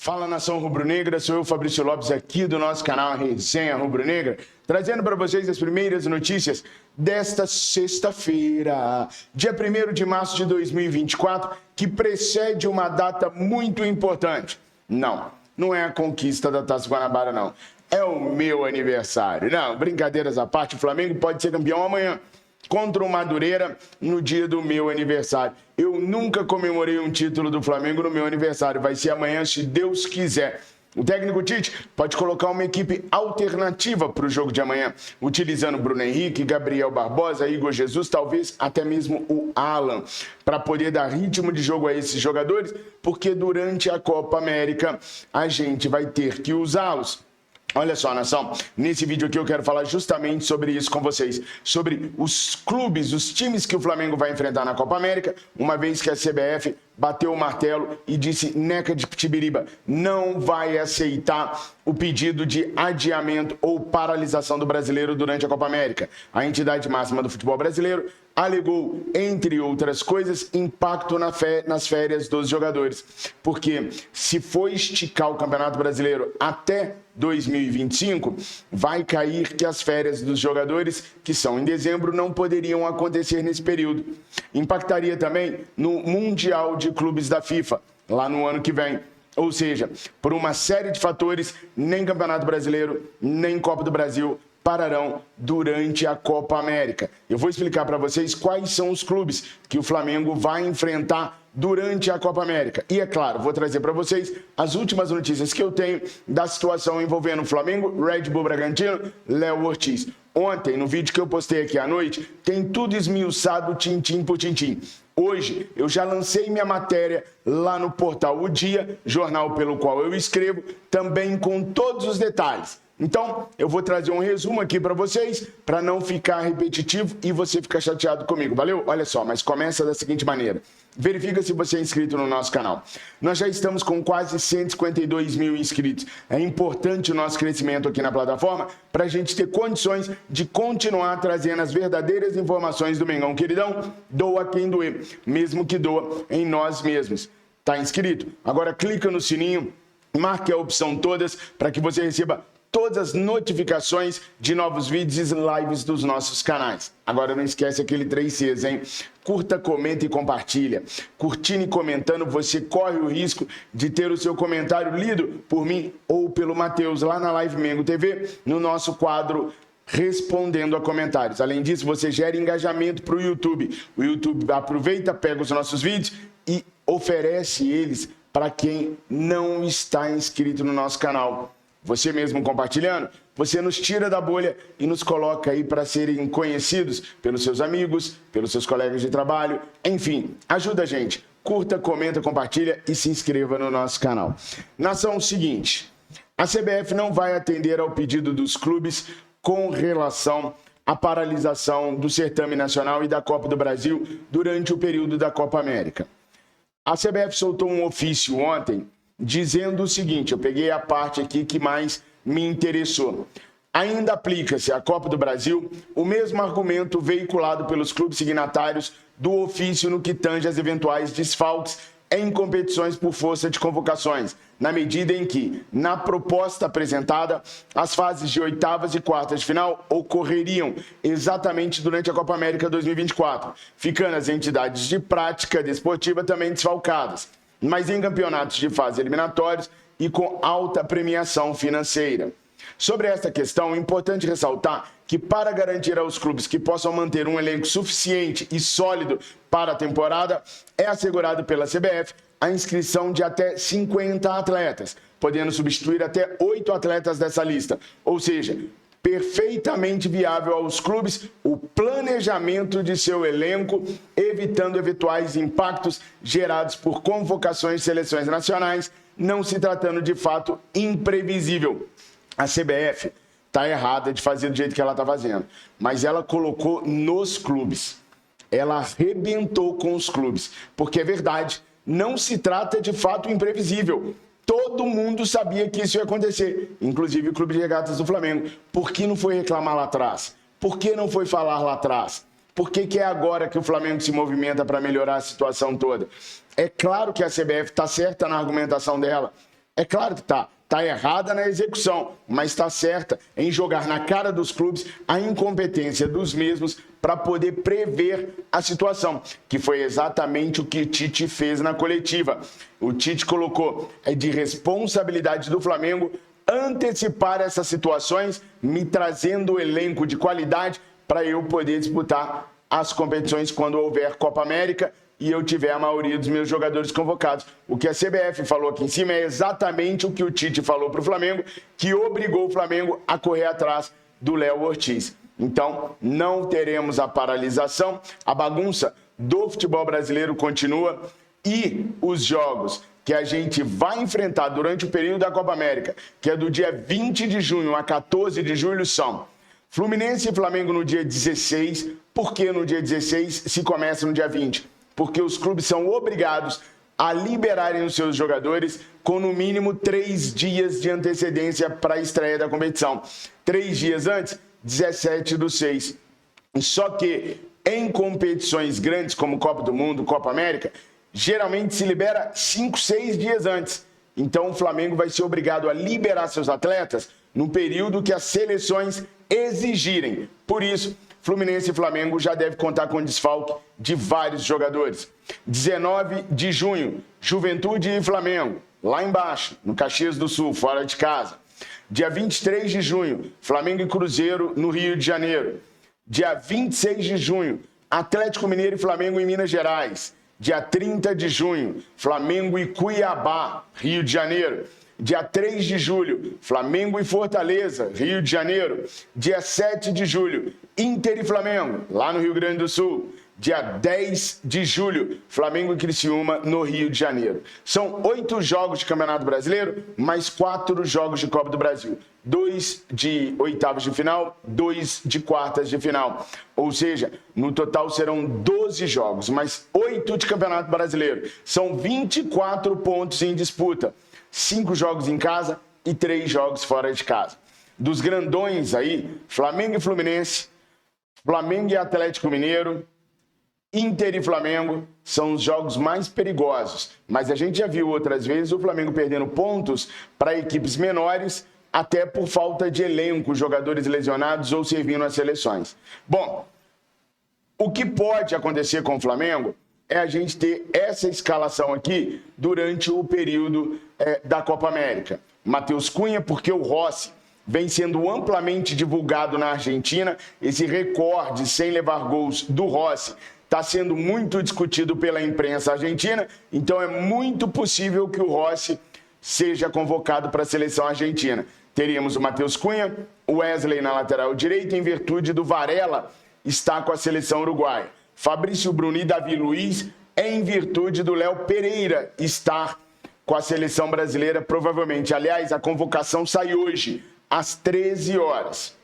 Fala, nação rubro-negra, sou eu, Fabrício Lopes, aqui do nosso canal Resenha Rubro-Negra, trazendo para vocês as primeiras notícias desta sexta-feira, dia 1º de março de 2024, que precede uma data muito importante. Não é a conquista da Taça Guanabara, não. É o meu aniversário. Não, brincadeiras à parte, o Flamengo pode ser campeão amanhã contra o Madureira no dia do meu aniversário. Eu nunca comemorei um título do Flamengo no meu aniversário. Vai ser amanhã, se Deus quiser. O técnico Tite pode colocar uma equipe alternativa para o jogo de amanhã, utilizando Bruno Henrique, Gabriel Barbosa, Igor Jesus, talvez até mesmo o Alan, para poder dar ritmo de jogo a esses jogadores, porque durante a Copa América a gente vai ter que usá-los. Olha só, nação, nesse vídeo aqui eu quero falar justamente sobre isso com vocês, sobre os clubes, os times que o Flamengo vai enfrentar na Copa América, uma vez que a CBF bateu o martelo e disse Neca de Pitibiriba não vai aceitar o pedido de adiamento ou paralisação do brasileiro durante a Copa América. A entidade máxima do futebol brasileiro alegou, entre outras coisas, impacto nas férias dos jogadores. Porque se for esticar o Campeonato Brasileiro até 2025, vai cair que as férias dos jogadores, que são em dezembro, não poderiam acontecer nesse período. Impactaria também no Mundial de Clubes da FIFA, lá no ano que vem. Ou seja, por uma série de fatores, nem Campeonato Brasileiro, nem Copa do Brasil pararão durante a Copa América. Eu vou explicar para vocês quais são os clubes que o Flamengo vai enfrentar durante a Copa América. E é claro, vou trazer para vocês as últimas notícias que eu tenho da situação envolvendo o Flamengo, Red Bull Bragantino, Léo Ortiz. Ontem, no vídeo que eu postei aqui à noite, tem tudo esmiuçado tintim por tintim. Hoje, eu já lancei minha matéria lá no portal O Dia, jornal pelo qual eu escrevo, também com todos os detalhes. Então, eu vou trazer um resumo aqui para vocês, para não ficar repetitivo e você ficar chateado comigo, valeu? Olha só, mas começa da seguinte maneira. Verifica se você é inscrito no nosso canal. Nós já estamos com quase 152 mil inscritos. É importante o nosso crescimento aqui na plataforma para a gente ter condições de continuar trazendo as verdadeiras informações do Mengão. Queridão, doa quem doer, mesmo que doa em nós mesmos. Tá inscrito? Agora clica no sininho, marque a opção todas para que você receba todas as notificações de novos vídeos e lives dos nossos canais. Agora não esquece aquele 3Cs, hein? Curta, comenta e compartilha. Curtindo e comentando, você corre o risco de ter o seu comentário lido por mim ou pelo Matheus lá na Live Mengo TV, no nosso quadro Respondendo a Comentários. Além disso, você gera engajamento para o YouTube. O YouTube aproveita, pega os nossos vídeos e oferece eles para quem não está inscrito no nosso canal. Você mesmo compartilhando, você nos tira da bolha e nos coloca aí para serem conhecidos pelos seus amigos, pelos seus colegas de trabalho, enfim, ajuda a gente. Curta, comenta, compartilha e se inscreva no nosso canal. Nação, seguinte, a CBF não vai atender ao pedido dos clubes com relação à paralisação do certame nacional e da Copa do Brasil durante o período da Copa América. A CBF soltou um ofício ontem dizendo o seguinte, eu peguei a parte aqui que mais me interessou. Ainda aplica-se à Copa do Brasil o mesmo argumento veiculado pelos clubes signatários do ofício no que tange as eventuais desfalques em competições por força de convocações, na medida em que, na proposta apresentada, as fases de oitavas e quartas de final ocorreriam exatamente durante a Copa América 2024, ficando as entidades de prática desportiva também desfalcadas, mas em campeonatos de fase eliminatórios e com alta premiação financeira. Sobre esta questão, é importante ressaltar que para garantir aos clubes que possam manter um elenco suficiente e sólido para a temporada, é assegurado pela CBF a inscrição de até 50 atletas, podendo substituir até 8 atletas dessa lista, ou seja, perfeitamente viável aos clubes o planejamento de seu elenco, evitando eventuais impactos gerados por convocações de seleções nacionais, não se tratando de fato imprevisível. A CBF está errada de fazer do jeito que ela está fazendo, mas ela colocou nos clubes, ela arrebentou com os clubes, porque é verdade, não se trata de fato imprevisível. Todo mundo sabia que isso ia acontecer, inclusive o Clube de Regatas do Flamengo. Por que não foi reclamar lá atrás? Por que não foi falar lá atrás? Por que é agora que o Flamengo se movimenta para melhorar a situação toda? É claro que a CBF está certa na argumentação dela. É claro que tá errada na execução, mas está certa em jogar na cara dos clubes a incompetência dos mesmos para poder prever a situação, que foi exatamente o que o Tite fez na coletiva. O Tite colocou de responsabilidade do Flamengo antecipar essas situações, me trazendo o elenco de qualidade para eu poder disputar as competições quando houver Copa América e eu tiver a maioria dos meus jogadores convocados. O que a CBF falou aqui em cima é exatamente o que o Tite falou para o Flamengo, que obrigou o Flamengo a correr atrás do Léo Ortiz. Então, não teremos a paralisação, a bagunça do futebol brasileiro continua e os jogos que a gente vai enfrentar durante o período da Copa América, que é do dia 20 de junho a 14 de julho, são Fluminense e Flamengo no dia 16. Por que no dia 16 se começa no dia 20? Porque os clubes são obrigados a liberarem os seus jogadores com no mínimo 3 dias de antecedência para a estreia da competição. 3 dias antes, 17/6. Só que em competições grandes como Copa do Mundo, Copa América, geralmente se libera 5, 6 dias antes. Então o Flamengo vai ser obrigado a liberar seus atletas no período que as seleções exigirem. Por isso, Fluminense e Flamengo já devem contar com desfalque de vários jogadores. 19 de junho, Juventude e Flamengo, lá embaixo, no Caxias do Sul, fora de casa. Dia 23 de junho, Flamengo e Cruzeiro, no Rio de Janeiro. Dia 26 de junho, Atlético Mineiro e Flamengo em Minas Gerais. Dia 30 de junho, Flamengo e Cuiabá, Rio de Janeiro. Dia 3 de julho, Flamengo e Fortaleza, Rio de Janeiro. Dia 7 de julho, Inter e Flamengo, lá no Rio Grande do Sul. Dia 10 de julho, Flamengo e Criciúma, no Rio de Janeiro. São 8 jogos de Campeonato Brasileiro, mais 4 jogos de Copa do Brasil. 2 de oitavas de final, 2 de quartas de final. Ou seja, no total serão 12 jogos, mais 8 de Campeonato Brasileiro. São 24 pontos em disputa. 5 jogos em casa e 3 jogos fora de casa. Dos grandões aí, Flamengo e Fluminense, Flamengo e Atlético Mineiro, Inter e Flamengo são os jogos mais perigosos. Mas a gente já viu outras vezes o Flamengo perdendo pontos para equipes menores, até por falta de elenco, jogadores lesionados ou servindo às seleções. Bom, o que pode acontecer com o Flamengo é a gente ter essa escalação aqui durante o período da Copa América. Matheus Cunha, porque o Rossi vem sendo amplamente divulgado na Argentina. Esse recorde sem levar gols do Rossi está sendo muito discutido pela imprensa argentina, então é muito possível que o Rossi seja convocado para a seleção argentina. Teríamos o Matheus Cunha, o Wesley na lateral direita, em virtude do Varela estar com a seleção uruguaia. Fabrício Bruno e Davi Luiz, em virtude do Léo Pereira estar com a seleção brasileira, provavelmente. Aliás, a convocação sai hoje, às 13 horas.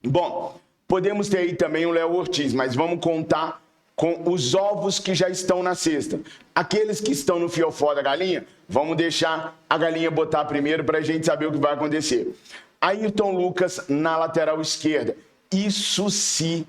Bom, podemos ter aí também o Léo Ortiz, mas vamos contar com os ovos que já estão na cesta. Aqueles que estão no fiofó da galinha, vamos deixar a galinha botar primeiro para a gente saber o que vai acontecer. Ayrton Lucas na lateral esquerda. Isso se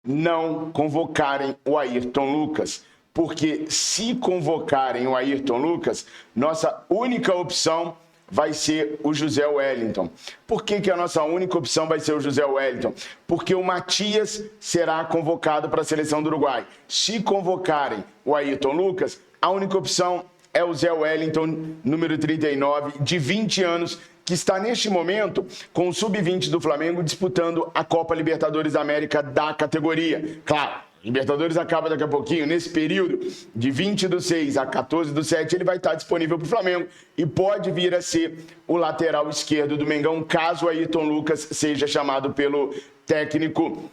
não convocarem o Ayrton Lucas. Porque se convocarem o Ayrton Lucas, nossa única opção vai ser o José Wellington. Por que a nossa única opção vai ser o José Wellington? Porque o Matias será convocado para a seleção do Uruguai. Se convocarem o Ayrton Lucas, a única opção é o Zé Wellington, número 39, de 20 anos, que está neste momento com o Sub-20 do Flamengo disputando a Copa Libertadores da América da categoria. Claro, Libertadores acaba daqui a pouquinho. Nesse período de 20/6 a 14/7, ele vai estar disponível para o Flamengo e pode vir a ser o lateral esquerdo do Mengão, caso o Ayrton Lucas seja chamado pelo técnico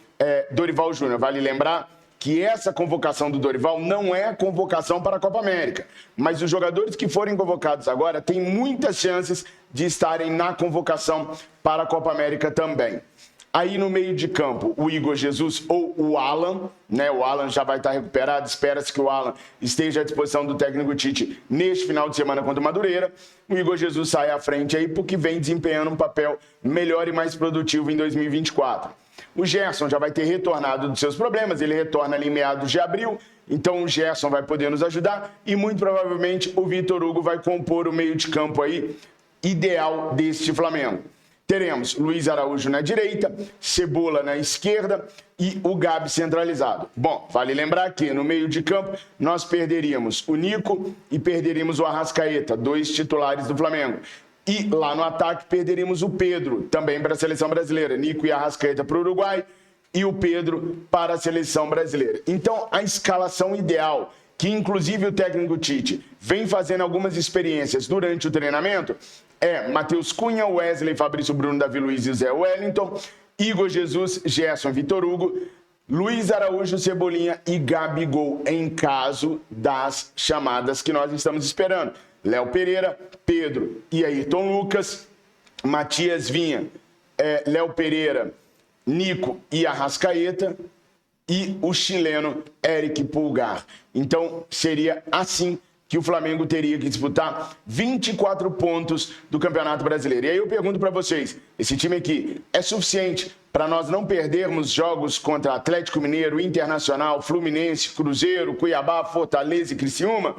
Dorival Júnior. Vale lembrar que essa convocação do Dorival não é a convocação para a Copa América, mas os jogadores que forem convocados agora têm muitas chances de estarem na convocação para a Copa América também. Aí no meio de campo, o Igor Jesus ou o Alan, né? O Alan já vai estar recuperado, espera-se que o Alan esteja à disposição do técnico Tite neste final de semana contra o Madureira. O Igor Jesus sai à frente aí porque vem desempenhando um papel melhor e mais produtivo em 2024. O Gerson já vai ter retornado dos seus problemas, ele retorna ali em meados de abril, então o Gerson vai poder nos ajudar e muito provavelmente o Vitor Hugo vai compor o meio de campo aí ideal deste Flamengo. Teremos Luiz Araújo na direita, Cebola na esquerda e o Gabi centralizado. Bom, vale lembrar que no meio de campo nós perderíamos o Nico e perderíamos o Arrascaeta, 2 titulares do Flamengo. E lá no ataque perderíamos o Pedro, também para a seleção brasileira. Nico e Arrascaeta para o Uruguai e o Pedro para a seleção brasileira. Então, a escalação ideal, que inclusive o técnico Tite vem fazendo algumas experiências durante o treinamento, é Matheus Cunha, Wesley, Fabrício Bruno, Davi Luiz e Zé Wellington, Igor Jesus, Gerson, Vitor Hugo, Luiz Araújo, Cebolinha e Gabigol, em caso das chamadas que nós estamos esperando. Léo Pereira, Pedro e Ayrton Lucas, Matias Vinha, Léo Pereira, Nico e Arrascaeta e o chileno Eric Pulgar. Então, seria assim que o Flamengo teria que disputar 24 pontos do Campeonato Brasileiro. E aí eu pergunto para vocês, esse time aqui é suficiente para nós não perdermos jogos contra Atlético Mineiro, Internacional, Fluminense, Cruzeiro, Cuiabá, Fortaleza e Criciúma?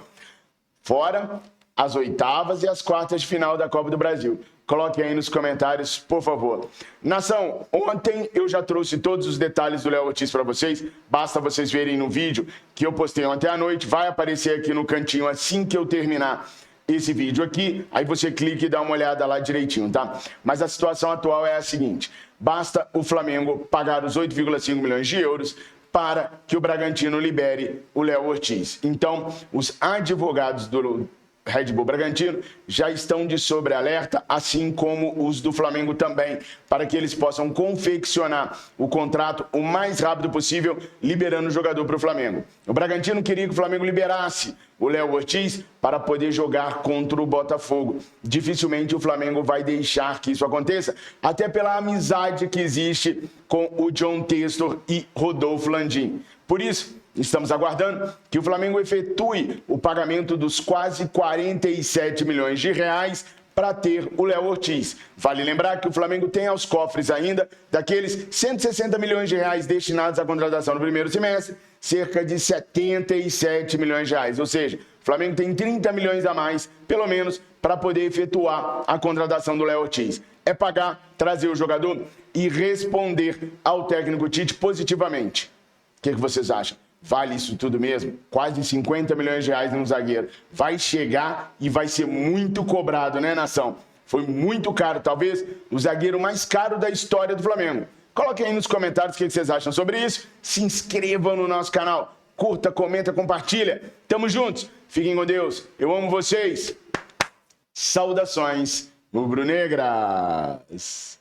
Fora as oitavas e as quartas de final da Copa do Brasil. Coloquem aí nos comentários, por favor. Nação, ontem eu já trouxe todos os detalhes do Léo Ortiz para vocês. Basta vocês verem no vídeo que eu postei ontem à noite. Vai aparecer aqui no cantinho assim que eu terminar esse vídeo aqui. Aí você clica e dá uma olhada lá direitinho, tá? Mas a situação atual é a seguinte. Basta o Flamengo pagar os 8,5 milhões de euros para que o Bragantino libere o Léo Ortiz. Então, os advogados do Red Bull Bragantino já estão de sobrealerta, assim como os do Flamengo também, para que eles possam confeccionar o contrato o mais rápido possível, liberando o jogador para o Flamengo. O Bragantino queria que o Flamengo liberasse o Léo Ortiz para poder jogar contra o Botafogo. Dificilmente o Flamengo vai deixar que isso aconteça, até pela amizade que existe com o John Textor e Rodolfo Landim. Por isso, estamos aguardando que o Flamengo efetue o pagamento dos quase 47 milhões de reais para ter o Léo Ortiz. Vale lembrar que o Flamengo tem aos cofres ainda, daqueles 160 milhões de reais destinados à contratação no primeiro semestre, cerca de 77 milhões de reais. Ou seja, o Flamengo tem 30 milhões a mais, pelo menos, para poder efetuar a contratação do Léo Ortiz. É pagar, trazer o jogador e responder ao técnico Tite positivamente. O que vocês acham? Vale isso tudo mesmo? Quase 50 milhões de reais no zagueiro. Vai chegar e vai ser muito cobrado, né, nação? Foi muito caro, talvez o zagueiro mais caro da história do Flamengo. Coloquem aí nos comentários o que vocês acham sobre isso. Se inscrevam no nosso canal. Curta, comenta, compartilha. Tamo juntos. Fiquem com Deus. Eu amo vocês. Saudações rubro-negras.